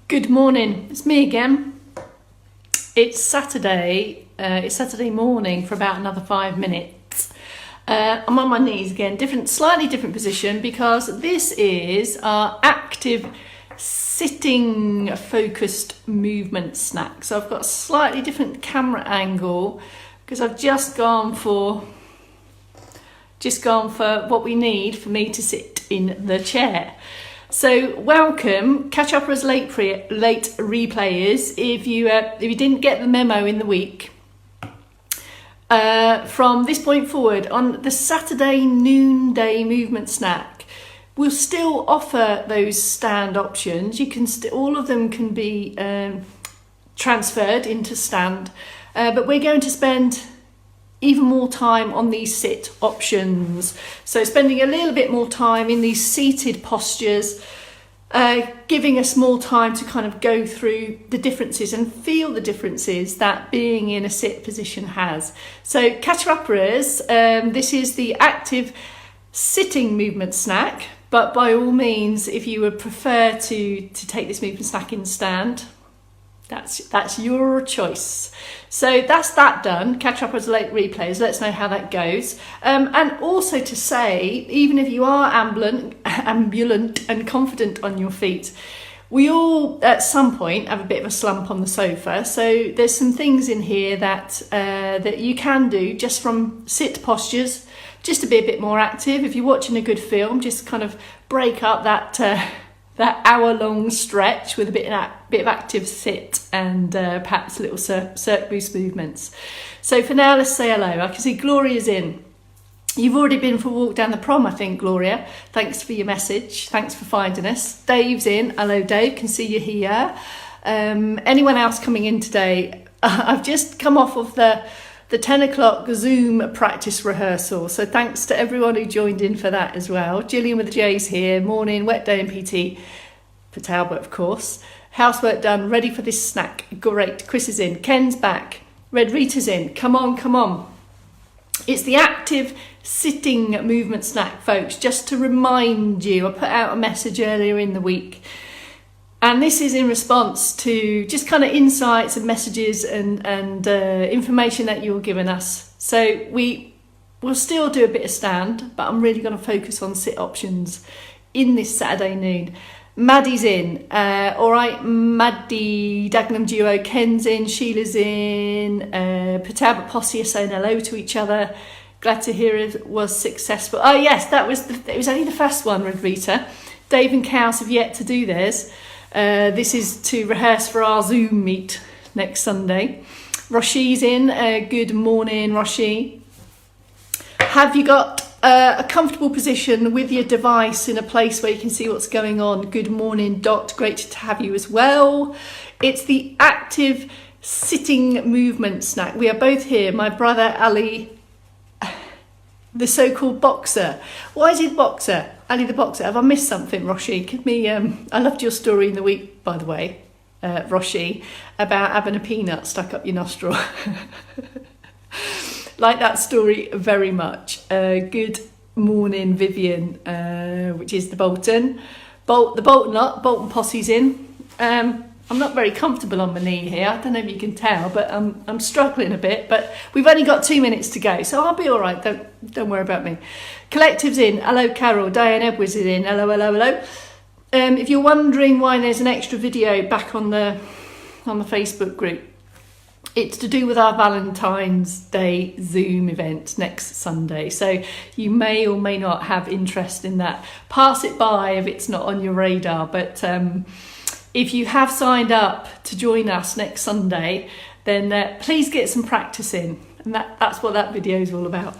Good morning, it's me again. It's Saturday morning for about another 5 minutes. I'm on my knees again, slightly different position because this is our active sitting focused movement snack. So I've got a slightly different camera angle because I've just gone for what we need for me to sit in the chair. So welcome, catch up as late replayers. If you didn't get the memo in the week, from this point forward on the Saturday noonday movement snack, we'll still offer those stand options. You can all of them can be transferred into stand, but we're going to spend even more time on these sit options. So spending a little bit more time in these seated postures, giving us more time to kind of go through the differences and feel the differences that being in a sit position has. So catch-uppers, this is the active sitting movement snack, but by all means, if you would prefer to take this movement snack in stand, that's your choice. So that's that done. Catch up as late replays. Let's know how that goes. And also to say, even if you are ambulant and confident on your feet, we all at some point have a bit of a slump on the sofa. So there's some things in here that you can do just from sit postures, just to be a bit more active. If you're watching a good film, just kind of break up that hour-long stretch with a bit of active sit and perhaps little cirque boost movements. So for now, let's say hello. I can see Gloria's in. You've already been for a walk down the prom, I think, Gloria. Thanks for your message. Thanks for finding us. Dave's in. Hello, Dave. Can see you here. Anyone else coming in today? I've just come off of the 10 o'clock Zoom practice rehearsal. So thanks to everyone who joined in for that as well. Gillian with the J's here. Morning, wet day in PT. For Talbot, of course. Housework done, ready for this snack. Great. Chris is in. Ken's back. Red Rita's in. Come on. It's the active sitting movement snack, folks. Just to remind you, I put out a message earlier in the week. And this is in response to just kind of insights and messages and information that you're giving us. So we'll still do a bit of stand, but I'm really going to focus on sit options in this Saturday noon. Maddie's in. All right, Maddie, Dagenham Duo, Ken's in, Sheila's in, Patabot Posse are saying hello to each other. Glad to hear it was successful. Oh yes, it was only the first one, Red Rita. Dave and Cows have yet to do theirs. This is to rehearse for our Zoom meet next Sunday. Roshi's in. Good morning, Roshi. Have you got a comfortable position with your device in a place where you can see what's going on? Good morning, Dot. Great to have you as well. It's the active sitting movement snack. We are both here. My brother Ali, the so-called boxer. Why is he the boxer? Ali the boxer. Have I missed something, Roshi? I loved your story in the week, by the way, Roshi, about having a peanut stuck up your nostril. Like that story very much. Good morning, Vivian, which is the Bolton. The Bolton Posse's in. I'm not very comfortable on my knee here. I don't know if you can tell, but I'm struggling a bit. But we've only got 2 minutes to go, so I'll be all right. Don't worry about me. Collective's in. Hello, Carol. Diane Edwards is in. Hello. If you're wondering why there's an extra video back on the Facebook group, it's to do with our Valentine's Day Zoom event next Sunday. So you may or may not have interest in that. Pass it by if it's not on your radar. But if you have signed up to join us next Sunday, then please get some practice in. And that's what that video is all about.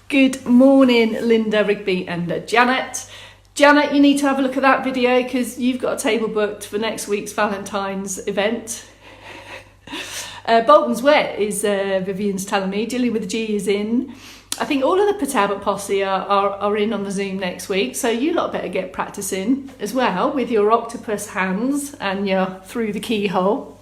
Good morning, Linda, Rigby and Janet. Janet, you need to have a look at that video because you've got a table booked for next week's Valentine's event. Bolton's wet is Vivian's telling me. Gilly with the G is in. I think all of the Patabot Posse are in on the Zoom next week, so you lot better get practice in as well with your octopus hands and your through the keyhole.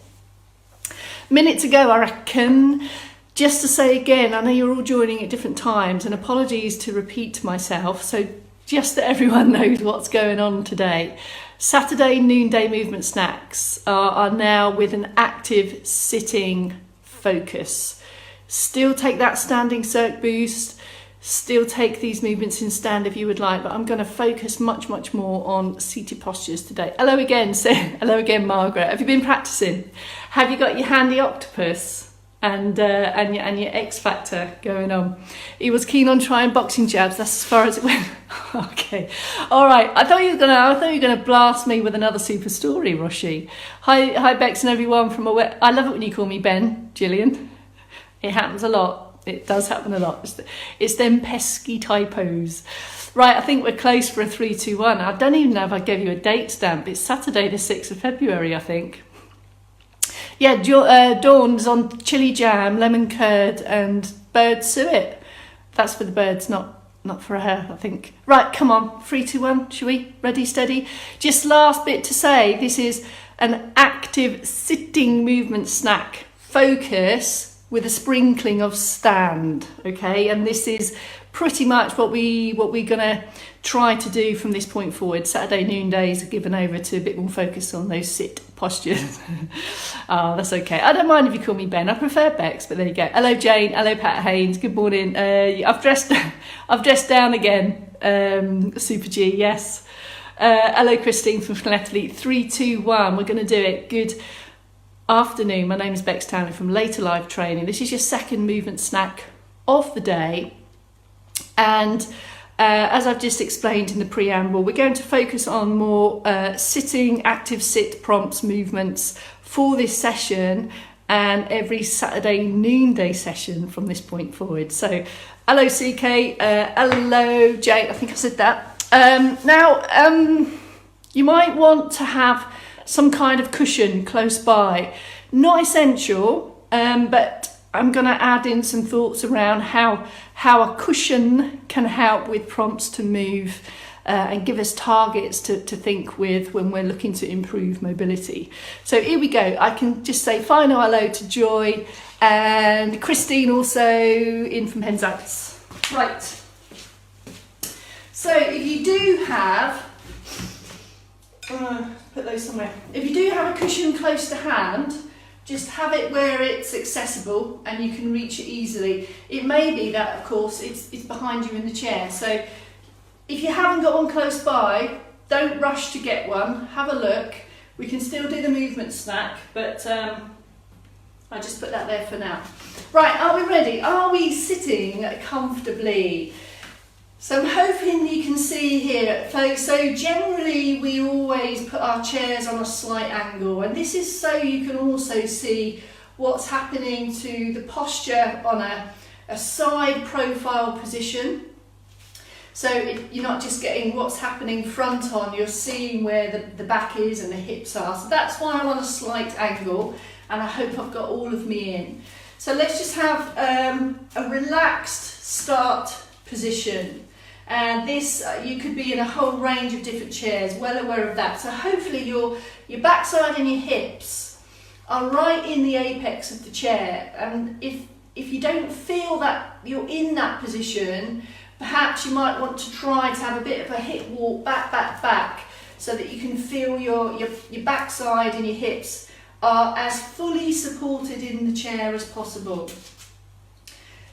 Minute to go, I reckon. Just to say again, I know you're all joining at different times, and apologies to repeat myself, so just that everyone knows what's going on today. Saturday noonday movement snacks are now with an active sitting focus. Still take that standing circ boost, still take these movements in stand if you would like, but I'm going to focus much more on seated postures today. Hello again, hello again, Margaret. Have you been practicing? Have you got your handy octopus and your X Factor going on? He was keen on trying boxing jabs. That's as far as it went. Okay, all right. I thought you were gonna blast me with another super story, Roshi. Hi, Bex and everyone from away. I love it when you call me Ben, Gillian. It happens a lot. It does happen a lot. It's them pesky typos. Right, I think we're close for a 3, 2, 1. I don't even know if I gave you a date stamp. It's Saturday the 6th of February, I think. Yeah, Dawn's on chili jam, lemon curd and bird suet. That's for the birds, not for her, I think. Right, come on, 3, 2, 1, shall we? Ready, steady? Just last bit to say, this is an active sitting movement snack. Focus with a sprinkling of stand, okay? And this is pretty much what we're gonna try to do from this point forward. Saturday noondays are given over to a bit more focus on those sit postures. Oh, that's okay. I don't mind if you call me Ben. I prefer Bex, but there you go. Hello Jane, hello Pat Haynes, good morning. I've dressed down again, Super G, yes. Hello Christine from Flatly. 3, 2, 1, we're gonna do it. Good afternoon, my name is Bex Townley from Later Life Training. This is your second movement snack of the day, and as I've just explained in the preamble, we're going to focus on more sitting, active sit prompts movements for this session and every Saturday noonday session from this point forward. So hello CK, hello Jay, I think I said that. Now you might want to have some kind of cushion close by. Not essential, but I'm going to add in some thoughts around how a cushion can help with prompts to move and give us targets to think with when we're looking to improve mobility. So here we go. I can just say final hello to Joy and Christine, also in from Penzance. Right. So if you do have put those somewhere. If you do have a cushion close to hand, just have it where it's accessible and you can reach it easily. It may be that, of course, it's behind you in the chair. So if you haven't got one close by, don't rush to get one. Have a look. We can still do the movement snack, but I just put that there for now. Right, are we ready? Are we sitting comfortably? So I'm hoping you can see here, folks. So generally we always put our chairs on a slight angle, and this is so you can also see what's happening to the posture on a side profile position. So you're not just getting what's happening front on, you're seeing where the back is and the hips are. So that's why I'm on a slight angle, and I hope I've got all of me in. So let's just have a relaxed start position. And this, you could be in a whole range of different chairs, well aware of that. So hopefully your backside and your hips are right in the apex of the chair. And if you don't feel that you're in that position, perhaps you might want to try to have a bit of a hip walk back, so that you can feel your backside and your hips are as fully supported in the chair as possible.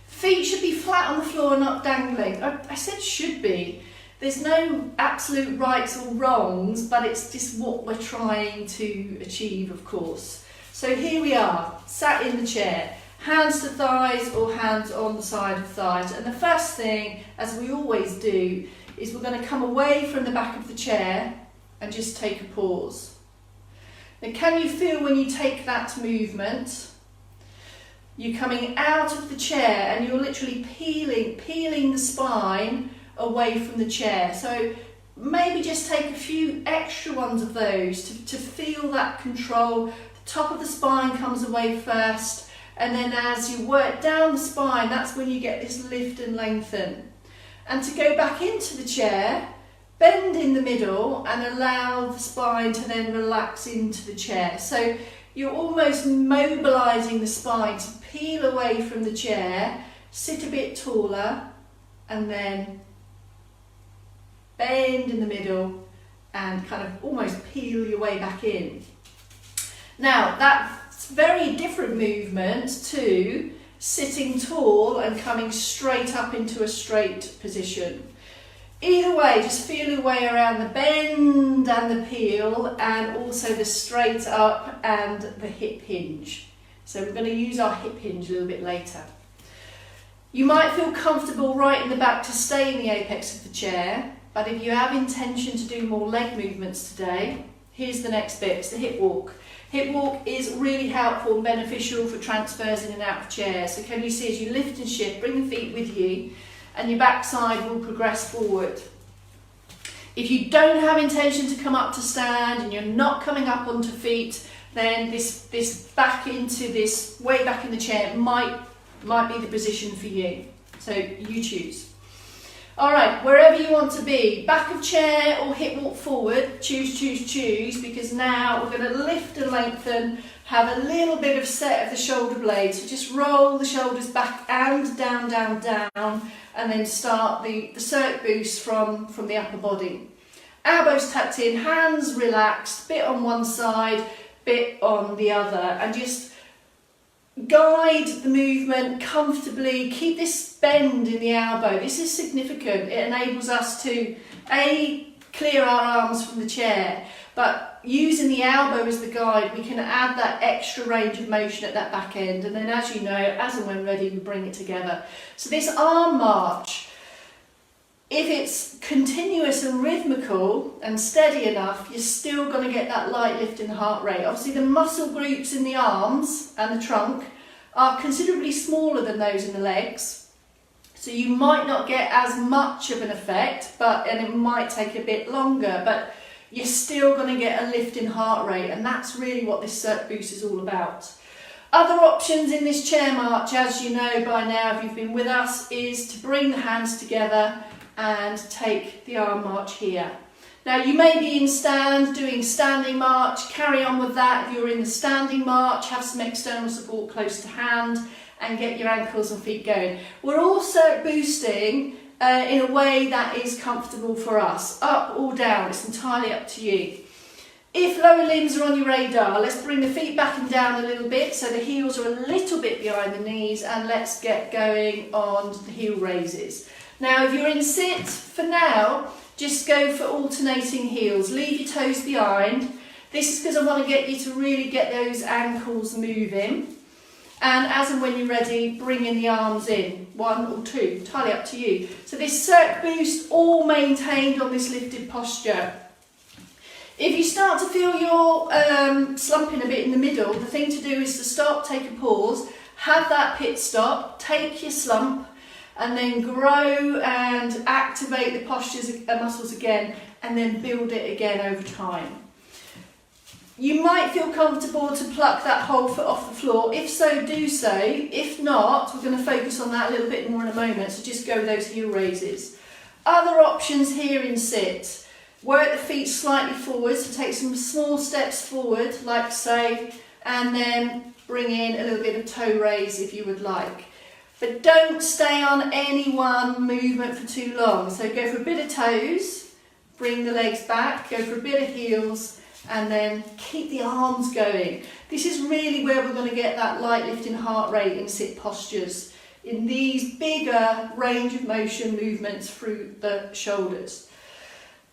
Feet should be flat on the floor, not dangling. I said should be. There's no absolute rights or wrongs, but it's just what we're trying to achieve, of course. So here we are, sat in the chair, hands to thighs or hands on the side of thighs. And the first thing, as we always do, is we're going to come away from the back of the chair and just take a pause. Now, can you feel when you take that movement? You're coming out of the chair and you're literally peeling the spine away from the chair. So maybe just take a few extra ones of those to feel that control. The top of the spine comes away first, and then as you work down the spine, that's when you get this lift and lengthen. And to go back into the chair, bend in the middle and allow the spine to then relax into the chair. So you're almost mobilising the spine to peel away from the chair, sit a bit taller, and then bend in the middle and kind of almost peel your way back in. Now that's very different movement to sitting tall and coming straight up into a straight position. Either way, just feel your way around the bend and the peel, and also the straight up and the hip hinge. So we're going to use our hip hinge a little bit later. You might feel comfortable right in the back to stay in the apex of the chair, but if you have intention to do more leg movements today, here's the next bit, it's the hip walk. Hip walk is really helpful and beneficial for transfers in and out of chairs. So can you see as you lift and shift, bring the feet with you, and your backside will progress forward. If you don't have intention to come up to stand and you're not coming up onto feet, then this back into this way back in the chair might be the position for you. So you choose. All right, wherever you want to be, back of chair or hip walk forward, choose, because now we're going to lift and lengthen, have a little bit of set of the shoulder blades. So just roll the shoulders back and down, down, down, and then start the circ boost from the upper body. Elbows tucked in, hands relaxed, bit on one side, bit on the other, and just guide the movement comfortably. Keep this bend in the elbow. This is significant. It enables us to clear our arms from the chair, but using the elbow as the guide, we can add that extra range of motion at that back end, and then as you know, as and when ready, we bring it together. So this arm march, if it's continuous and rhythmical and steady enough, you're still going to get that light lift in the heart rate. Obviously the muscle groups in the arms and the trunk are considerably smaller than those in the legs, so you might not get as much of an effect, and it might take a bit longer, but you're still going to get a lift in heart rate, and that's really what this circ boost is all about. Other options in this chair march, as you know by now if you've been with us, is to bring the hands together and take the arm march here. Now you may be in stand, doing standing march, carry on with that. If you're in the standing march, have some external support close to hand and get your ankles and feet going. We're also boosting in a way that is comfortable for us, up or down, it's entirely up to you. If lower limbs are on your radar, let's bring the feet back and down a little bit so the heels are a little bit behind the knees, and let's get going on the heel raises. Now if you're in sit, for now, just go for alternating heels. Leave your toes behind. This is because I want to get you to really get those ankles moving. And as and when you're ready, bring in the arms in, 1 or 2, entirely up to you. So this circ boost, all maintained on this lifted posture. If you start to feel you're slumping a bit in the middle, the thing to do is to stop, take a pause, have that pit stop, take your slump, and then grow and activate the postures and muscles again, and then build it again over time. You might feel comfortable to pluck that whole foot off the floor. If so, do so. If not, we're going to focus on that a little bit more in a moment, so just go with those heel raises. Other options here in sit. Work the feet slightly forward, so take some small steps forward, like so, and then bring in a little bit of toe raise if you would like. But don't stay on any one movement for too long. So go for a bit of toes, bring the legs back, go for a bit of heels, and then keep the arms going. This is really where we're going to get that light lift in heart rate in sit postures, in these bigger range of motion movements through the shoulders.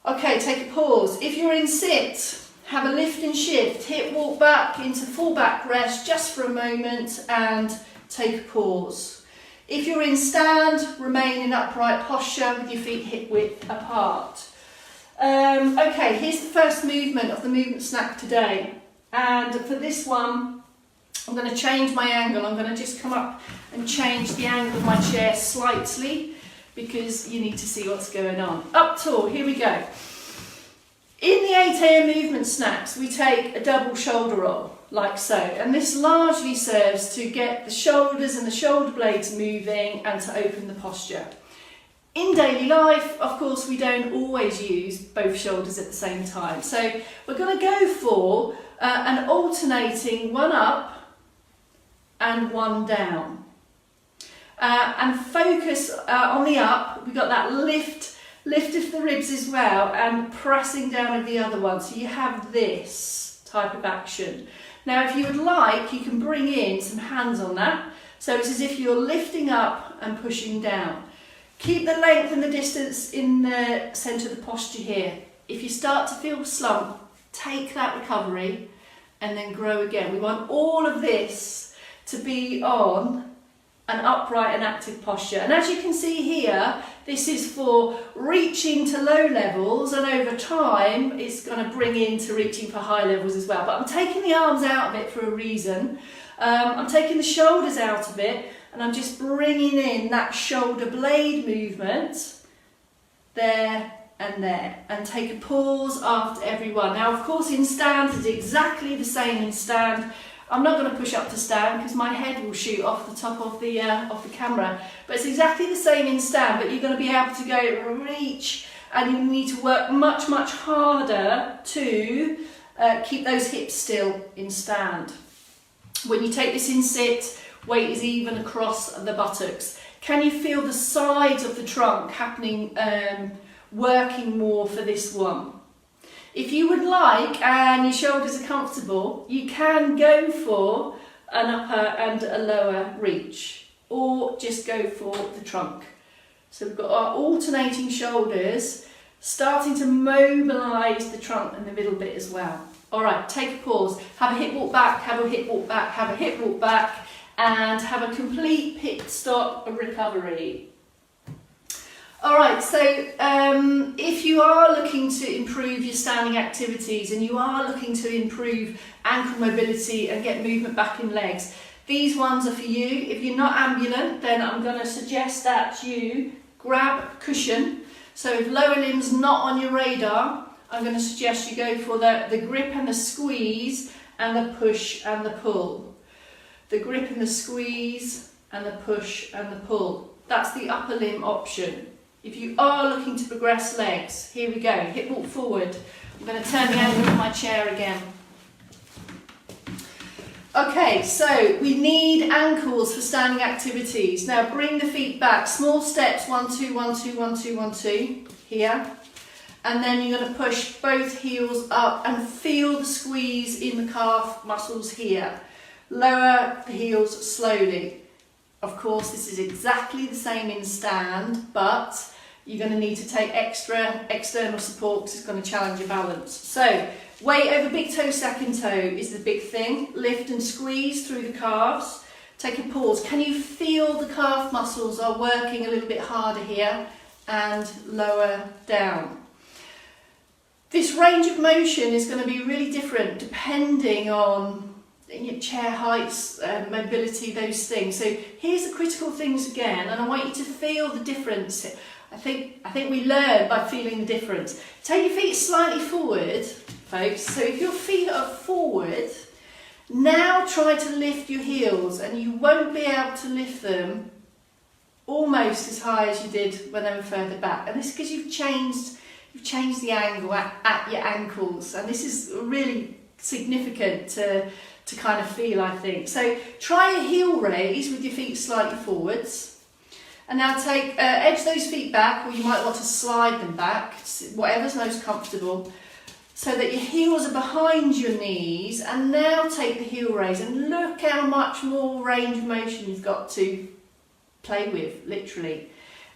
Okay, take a pause. If you're in sit, have a lift and shift, hip walk back into full back rest just for a moment and take a pause. If you're in stand, remain in upright posture with your feet hip width apart. Okay, here's the first movement of the movement snack today. And for this one, I'm going to change my angle. I'm going to just come up and change the angle of my chair slightly because you need to see what's going on. Up tall, here we go. In the 8 AM movement snacks, we take a double shoulder roll, like so. And this largely serves to get the shoulders and the shoulder blades moving and to open the posture. In daily life, of course, we don't always use both shoulders at the same time. So we're going to go for an alternating one up and one down. And focus on the up. We've got that lift Lift of the ribs as well, and pressing down of the other one. So you have this type of action. Now, if you would like, you can bring in some hands on that. So it's as if you're lifting up and pushing down. Keep the length and the distance in the centre of the posture here. If you start to feel slump, take that recovery and then grow again. We want all of this to be on an upright and active posture. And as you can see here, this is for reaching to low levels, and over time it's going to bring into reaching for high levels as well. But I'm taking the arms out of it for a reason. I'm taking the shoulders out of it, and I'm just bringing in that shoulder blade movement there and there, and take a pause after every one. Now, of course, in stand it's exactly the same in stand. I'm not going to push up to stand because my head will shoot off the top of the camera. But it's exactly the same in stand, but you're going to be able to go reach, and you need to work much, much harder to keep those hips still in stand. When you take this in sit, weight is even across the buttocks. Can you feel the sides of the trunk happening, working more for this one? If you would like and your shoulders are comfortable, you can go for an upper and a lower reach, or just go for the trunk. So we've got our alternating shoulders, starting to mobilise the trunk and the middle bit as well. All right, take a pause, have a hip walk back, have a hip walk back, have a hip walk back, and have a complete pit stop recovery. All right, so if you are looking to improve your standing activities and you are looking to improve ankle mobility and get movement back in legs, these ones are for you. If you're not ambulant, then I'm going to suggest that you grab a cushion. So if lower limbs not on your radar, I'm going to suggest you go for the grip and the squeeze and the push and the pull. The grip and the squeeze and the push and the pull. That's the upper limb option. If you are looking to progress legs, here we go, hip walk forward. I'm going to turn the angle of my chair again. Okay, so we need ankles for standing activities. Now bring the feet back, small steps, 1, 2, 1, 2, 1, 2, 1, 2, here. And then you're going to push both heels up and feel the squeeze in the calf muscles here. Lower the heels slowly. Of course, this is exactly the same in stand, but you're going to need to take extra external support because it's going to challenge your balance. So, weight over big toe, second toe is the big thing. Lift and squeeze through the calves. Take a pause. Can you feel the calf muscles are working a little bit harder here? And lower down. This range of motion is going to be really different depending on chair heights, mobility, those things. So here's the critical things again, and I want you to feel the difference. I think we learn by feeling the difference. Take your feet slightly forward, folks. So if your feet are forward, now try to lift your heels, and you won't be able to lift them almost as high as you did when they were further back. And this is because you've changed the angle at your ankles, and this is really significant to kind of feel, I think. So try a heel raise with your feet slightly forwards, and now take edge those feet back, or you might want to slide them back, whatever's most comfortable, so that your heels are behind your knees. And now take the heel raise, and look how much more range of motion you've got to play with, literally,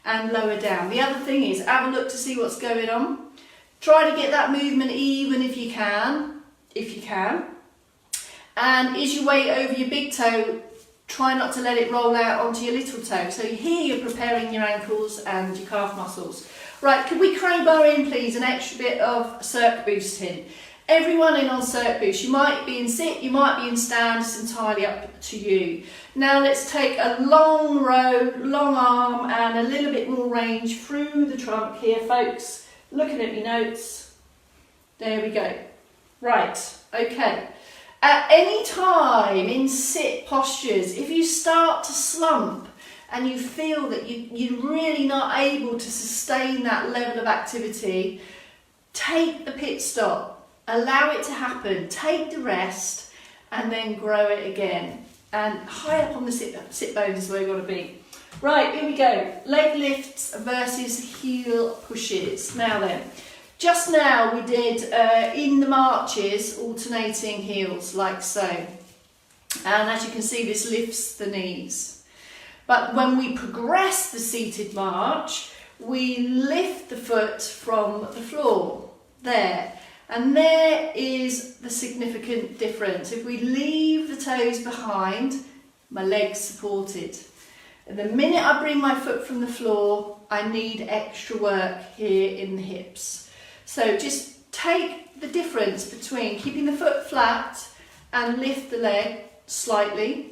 and lower down. The other thing is, have a look to see what's going on. Try to get that movement even if you can. And is your weight over your big toe, try not to let it roll out onto your little toe. So here you're preparing your ankles and your calf muscles. Right, could we crowbar in please an extra bit of circ boosting? Everyone in on circ boost. You might be in sit, you might be in stand, it's entirely up to you. Now let's take a long row, long arm, and a little bit more range through the trunk here, folks. Looking at your notes. There we go. Right, okay. At any time in sit postures, if you start to slump and you feel that you're really not able to sustain that level of activity, take the pit stop, allow it to happen, take the rest, and then grow it again. And high up on the sit bones is where you want to be. Right, here we go. Leg lifts versus heel pushes. Now then, just now we did in the marches alternating heels like so. And as you can see, this lifts the knees. But when we progress the seated march, we lift the foot from the floor, there. And there is the significant difference. If we leave the toes behind, my legs supported. And the minute I bring my foot from the floor, I need extra work here in the hips. So just take the difference between keeping the foot flat and lift the leg slightly,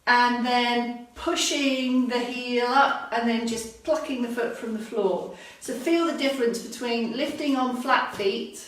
and then pushing the heel up and then just plucking the foot from the floor. So feel the difference between lifting on flat feet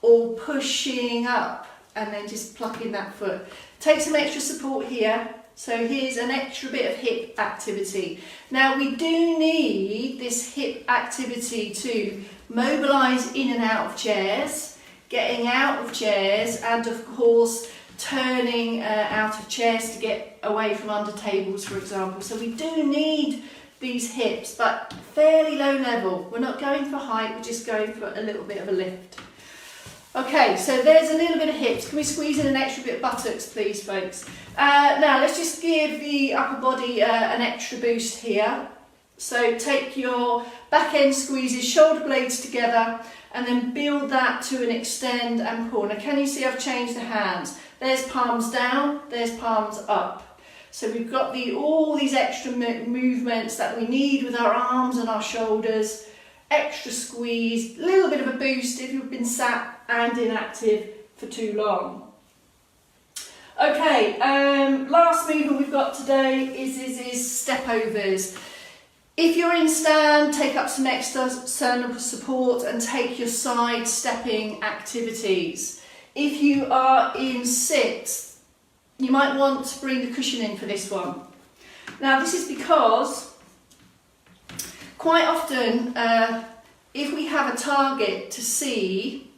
or pushing up and then just plucking that foot. Take some extra support here. So here's an extra bit of hip activity. Now we do need this hip activity to mobilise in and out of chairs, getting out of chairs, and of course turning out of chairs to get away from under tables, for example. So we do need these hips, but fairly low level. We're not going for height, we're just going for a little bit of a lift. Okay, so there's a little bit of hips. Can we squeeze in an extra bit of buttocks, please, folks? Now, let's just give the upper body an extra boost here. So take your back end squeezes, shoulder blades together, and then build that to an extend and pull. Now, can you see I've changed the hands? There's palms down, there's palms up. So we've got all these extra movements that we need with our arms and our shoulders. Extra squeeze, a little bit of a boost if you've been sat and inactive for too long. Okay, last movement we've got today is step overs. If you're in stand, take up some external support and take your side stepping activities. If you are in sit, you might want to bring the cushion in for this one. Now this is because quite often, if we have a target to see,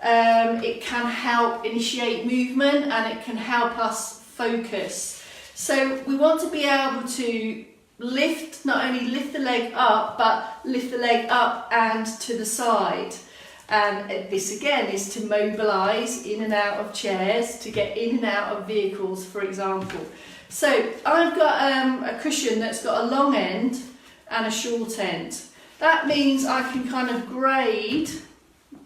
it can help initiate movement and it can help us focus. So we want to be able to not only lift the leg up, but lift the leg up and to the side. And this again is to mobilise in and out of chairs, to get in and out of vehicles, for example. So I've got a cushion that's got a long end and a short end. That means I can kind of grade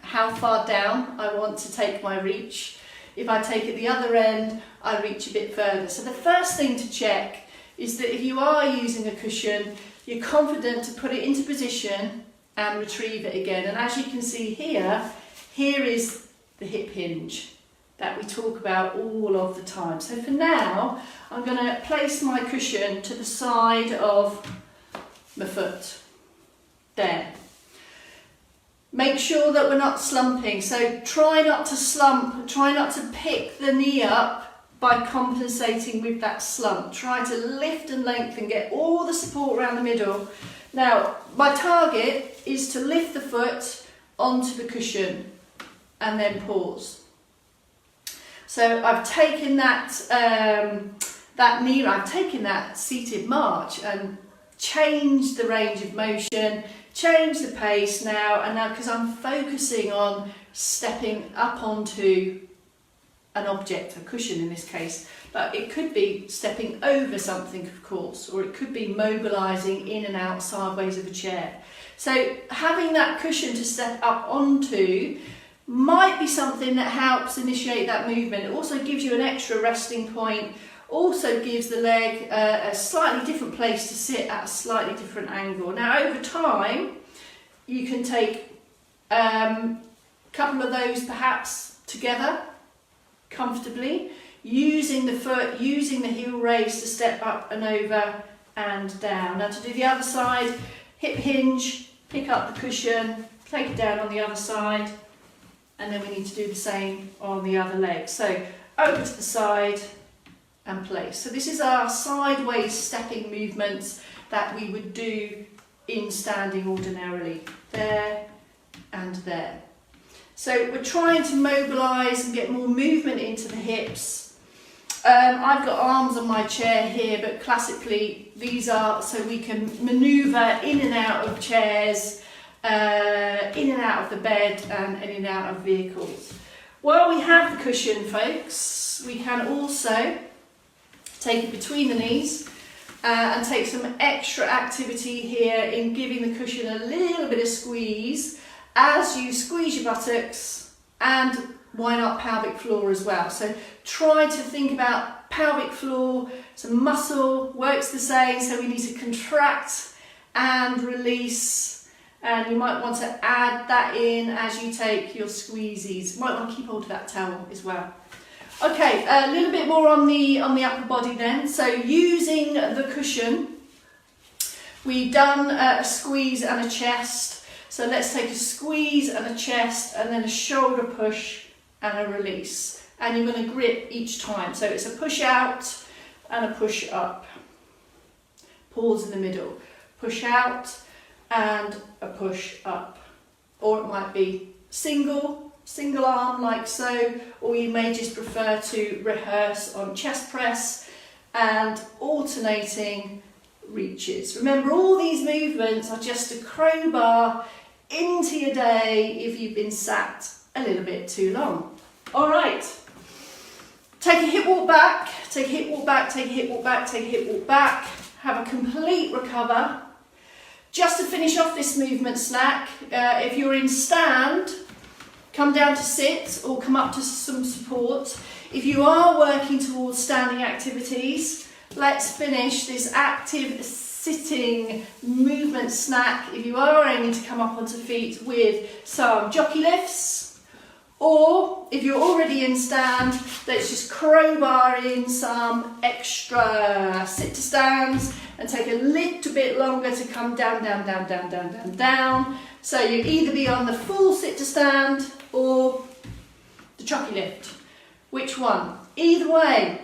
how far down I want to take my reach. If I take it the other end, I reach a bit further. So the first thing to check is that if you are using a cushion, you're confident to put it into position and retrieve it again. And as you can see here is the hip hinge that we talk about all of the time. So for now, I'm going to place my cushion to the side of my foot, there. Make sure that we're not slumping, so try not to slump, try not to pick the knee up by compensating with that slump. Try to lift and lengthen, get all the support around the middle. Now, my target is to lift the foot onto the cushion and then pause. So I've taken that knee, I've taken that seated march and change the range of motion, change the pace now, and now because I'm focusing on stepping up onto an object, a cushion in this case, but it could be stepping over something, of course, or it could be mobilising in and out sideways of a chair. So having that cushion to step up onto might be something that helps initiate that movement. It also gives you an extra resting point, also gives the leg a slightly different place to sit at a slightly different angle. Now over time you can take a couple of those perhaps together comfortably, using the foot, using the heel raise to step up and over and down. Now to do the other side, hip hinge, pick up the cushion, take it down on the other side, and then we need to do the same on the other leg. So over to the side and place. So this is our sideways stepping movements that we would do in standing ordinarily. There and there. So we're trying to mobilise and get more movement into the hips I've got arms on my chair here, but classically these are so we can manoeuvre in and out of chairs, in and out of the bed, and in and out of vehicles. While we have the cushion, folks, we can also take it between the knees and take some extra activity here in giving the cushion a little bit of squeeze as you squeeze your buttocks, and why not pelvic floor as well. So try to think about pelvic floor, some muscle, works the same, so we need to contract and release, and you might want to add that in as you take your squeezies. You might want to keep hold of that towel as well. Okay, a little bit more on the upper body then. So using the cushion, we've done a squeeze and a chest. So let's take a squeeze and a chest, and then a shoulder push and a release. And you're going to grip each time. So it's a push out and a push up. Pause in the middle. Push out and a push up. Or it might be single arm like so, or you may just prefer to rehearse on chest press and alternating reaches. Remember, all these movements are just a crowbar into your day if you've been sat a little bit too long. All right, take a hip walk back, take a hip walk back, take a hip walk back, take a hip walk back, have a complete recover. Just to finish off this movement snack, if you're in stand, come down to sit or come up to some support. If you are working towards standing activities, let's finish this active sitting movement snack. If you are aiming to come up onto feet, with some jockey lifts, or if you're already in stand, let's just crowbar in some extra sit to stands and take a little bit longer to come down, down, down, down, down, down, down. So you either be on the full sit to stand or the jockey lift. Which one? Either way,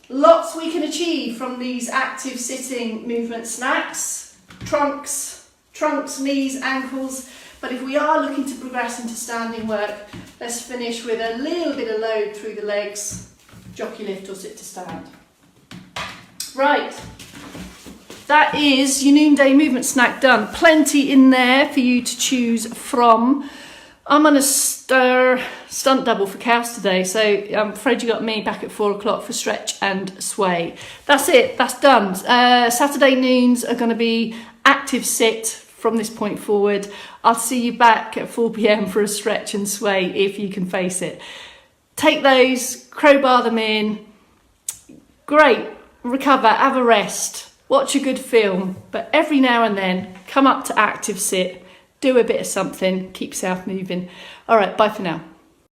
lots we can achieve from these active sitting movement snacks. Trunks, knees, ankles. But if we are looking to progress into standing work, let's finish with a little bit of load through the legs, jockey lift or sit to stand. Right. That is your noonday movement snack done. Plenty in there for you to choose from. I'm on a stunt double for cows today, so I'm afraid you got me back at 4 o'clock for stretch and sway. That's it, that's done. Saturday noons are going to be active sit from this point forward. I'll see you back at 4 p.m. for a stretch and sway if you can face it. Take those, crowbar them in. Great, recover, have a rest. Watch a good film, but every now and then, come up to active sit, do a bit of something, keep yourself moving. All right, bye for now.